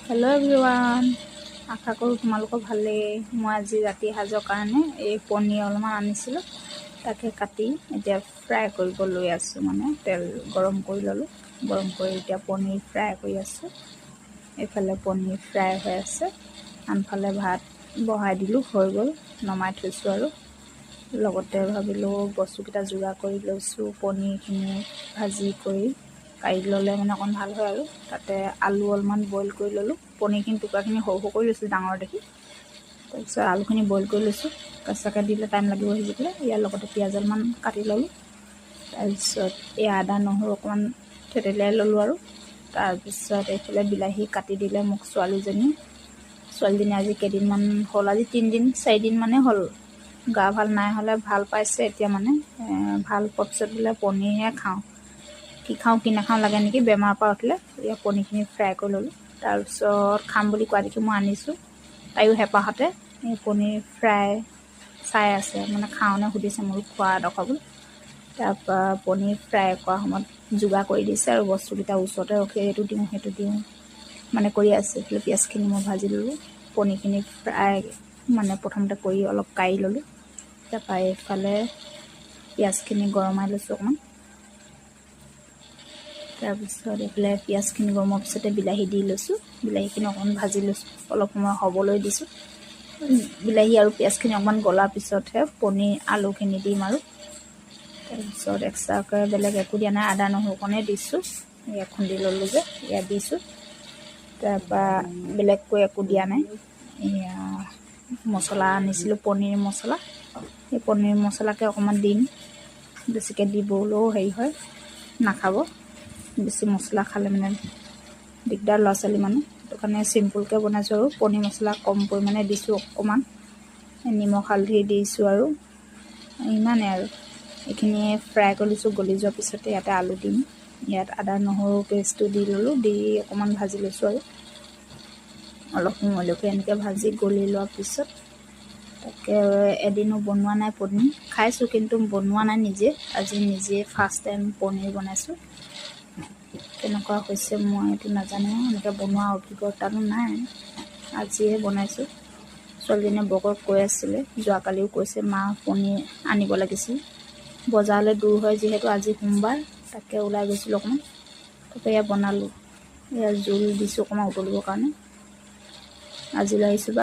Hello' everyone, আশা কৰোঁ তোমালোকৰ ভালেই। মই আজি ৰাতি সাজৰ কাৰণে এই পনীৰ অলপমান আনিছিলোঁ, তাকে কাটি এতিয়া ফ্ৰাই কৰিব লৈ আছোঁ। মানে তেল গৰম কৰি ল'লোঁ, গৰম কৰি এতিয়া পনীৰ ফ্ৰাই কৰি আছোঁ। এইফালে পনীৰ ফ্ৰাই হৈ আছে, আনফালে ভাত বহাই দিলোঁ, হৈ গ'ল, নমাই থৈছোঁ। আৰু লগতে ভাবিলোঁ বস্তুকেইটা যোগাৰ কৰি লৈছোঁ। পনীৰখিনি ভাজি কৰি কাঢ়ি ল'লে মানে অকণ ভাল হয়। আৰু তাতে আলু অলপমান বইল কৰি ল'লোঁ। পনীৰখিনি টুকুৰাখিনি সৰু সৰু কৰি লৈছোঁ, ডাঙৰ দেখি। তাৰপিছত আলুখিনি বইল কৰি লৈছোঁ, কেঁচাকৈ দিলে টাইম লাগিব সিজিবলৈ। ইয়াৰ লগতে পিঁয়াজ অলপমান কাটি ল'লোঁ। তাৰপিছত এই আদা নহৰু অকণমান থেতেলিয়াই ল'লোঁ। আৰু তাৰপিছত এইফালে বিলাহী কাটি দিলে মোক ছোৱালীজনী আজি কেইদিনমান হ'ল, আজি 3-4 দিন হ'ল। গা ভাল নাই হ'লে ভাল পাইছে এতিয়া। মানে ভাল পোৱাৰ পিছত বোলে পনীৰহে খাওঁ, কি খাওঁ কি নাখাওঁ লাগে নেকি, বেমাৰৰ পৰা উঠিলে। এয়া পনীৰখিনি ফ্ৰাই কৰি ল'লোঁ। তাৰপিছত খাম বুলি কোৱা দেখি মই আনিছোঁ। তাইও হেঁপাহতে এই পনীৰ ফ্ৰাই চাই আছে, মানে খাওঁনে সুধিছে, মোৰ খোৱা দেখুৱাবলৈ। তাৰপৰা পনীৰ ফ্ৰাই কৰা সময়ত যোগাৰ কৰি দিছে আৰু বস্তুকেইটা ওচৰতে ৰখি এইটো দিওঁ সেইটো দিওঁ মানে কৰি আছে। এইফালে পিঁয়াজখিনি মই ভাজি ল'লোঁ, পনীৰখিনি ফ্ৰাই মানে প্ৰথমতে কৰি অলপ কাঢ়ি ল'লোঁ। তাৰপৰা এইফালে পিঁয়াজখিনি গৰমাই লৈছোঁ অকণমান। তাৰপিছত এইফালে পিঁয়াজখিনি গৰমৰ পিছতে বিলাহী দি লৈছোঁ, বিলাহীখিনি অকণমান ভাজি লৈছোঁ, অলপ সময় হ'বলৈ দিছোঁ। বিলাহী আৰু পিঁয়াজখিনি অকণমান গলাৰ পিছতহে পনীৰ আলুখিনি দিম। আৰু তাৰপিছত এক্সট্ৰাকৈ বেলেগ একো দিয়া নাই, আদা নহৰুকণে দিছোঁ, এয়া খুন্দি ল'লোঁ যে এয়া দিছোঁ। তাৰপৰা বেলেগকৈ একো দিয়া নাই। এয়া মছলা আনিছিলোঁ, পনীৰ মছলা, সেই পনীৰ মছলাকে অকণমান দিম। বেছিকৈ দিবলৈও হেৰি হয়, নাখাব, বেছি মছলা খালে মানে দিগদাৰ ল'ৰা ছোৱালী মানুহ। সেইটো কাৰণে চিম্পুলকৈ বনাইছোঁ। আৰু পনীৰ মছলা কম পৰিমাণে দিছোঁ, অকণমান নিমখ হালধি দিছোঁ। আৰু ইমানেই আৰু এইখিনি ফ্ৰাই কৰি লৈছোঁ। গলি যোৱাৰ পিছতে ইয়াতে আলু দিম। ইয়াত আদা নহৰু পেষ্টটো দি ল'লোঁ, দি অকণমান ভাজি লৈছোঁ। আৰু অলপ সময়লৈকে এনেকৈ ভাজি গলি লোৱাৰ পিছত তাকে এদিনো বনোৱা নাই পনীৰ, খাইছোঁ কিন্তু বনোৱা নাই নিজে। আজি নিজে ফাৰ্ষ্ট টাইম পনীৰ বনাইছোঁ। কেনেকুৱা হৈছে মই এইটো নাজানো, এনেকৈ বনোৱা অভিজ্ঞতাটো নাই, আজিহে বনাইছোঁ। ছোৱালীজনীয়ে বৰকৈ কৈ আছিলে, যোৱাকালিও কৈছে, মা পনীৰ আনিব লাগিছিল। বজাৰলৈ দূৰ হয় যিহেতু, আজি সোমবাৰ, তাকে ওলাই গৈছিলোঁ অকণমান। তাকে এয়া বনালোঁ, এয়া জোল দিছোঁ অকণমান উতলিবৰ কাৰণে। আজিলৈ আহিছোঁ।